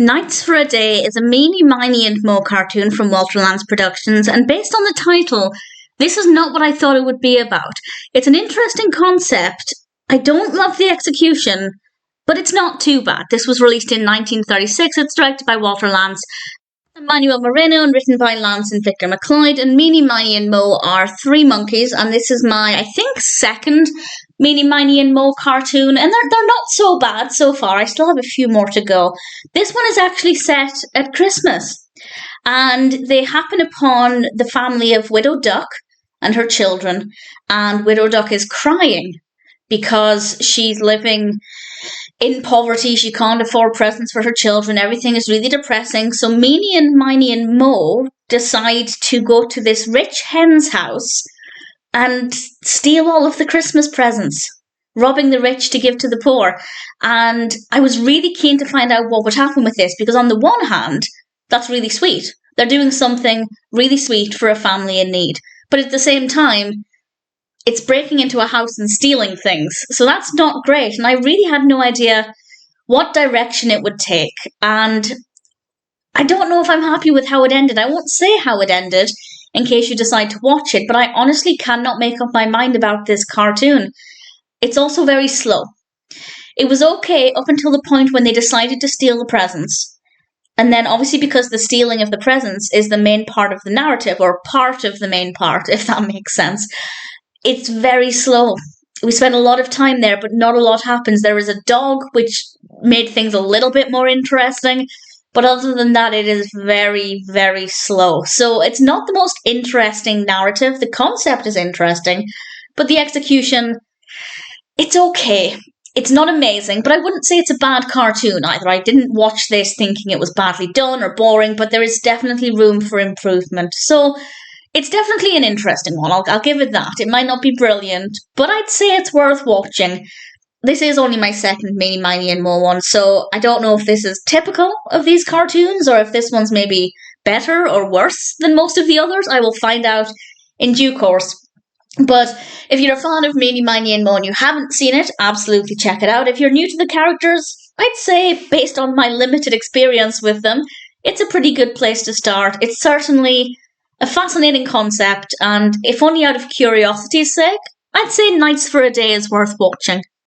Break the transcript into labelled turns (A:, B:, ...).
A: Nights for a Day is a Meany, Miny and Mo cartoon from Walter Lantz Productions, and based on the title, this is not what I thought it would be about. It's an interesting concept. I don't love the execution, but it's not too bad. This was released in 1936. It's directed by Walter Lantz, Manuel Moreno, and written by Lantz and Victor McLeod. And Meany, Miny and Mo are three monkeys, and this is my, I think, second Meany, Miny and Mo cartoon, and they're not so bad so far. I still have a few more to go. This one is actually set at Christmas, and they happen upon the family of Widow Duck and her children, and Widow Duck is crying because she's living in poverty. She can't afford presents for her children. Everything is really depressing. So Meany and Miny and Mo decide to go to this rich hen's house and steal all of the Christmas presents, robbing the rich to give to the poor. And I was really keen to find out what would happen with this, because on the one hand, that's really sweet. They're doing something really sweet for a family in need. But at the same time, it's breaking into a house and stealing things. So that's not great. And I really had no idea what direction it would take. And I don't know if I'm happy with how it ended. I won't say how it ended in case you decide to watch it, but I honestly cannot make up my mind about this cartoon. It's also very slow. It was okay up until the point when they decided to steal the presents. And then obviously, because the stealing of the presents is the main part of the narrative, or part of the main part, if that makes sense, it's very slow. We spent a lot of time there, but not a lot happens. There is a dog, which made things a little bit more interesting. But other than that, it is very, very slow. So it's not the most interesting narrative. The concept is interesting, but the execution, it's okay. It's not amazing, but I wouldn't say it's a bad cartoon either. I didn't watch this thinking it was badly done or boring, but there is definitely room for improvement. So it's definitely an interesting one. I'll give it that. It might not be brilliant, but I'd say it's worth watching. This is only my second Meany, Miny and Mo one, so I don't know if this is typical of these cartoons or if this one's maybe better or worse than most of the others. I will find out in due course. But if you're a fan of Meany, Miny and Mo and you haven't seen it, absolutely check it out. If you're new to the characters, I'd say, based on my limited experience with them, it's a pretty good place to start. It's certainly a fascinating concept, and if only out of curiosity's sake, I'd say Nights for a Day is worth watching.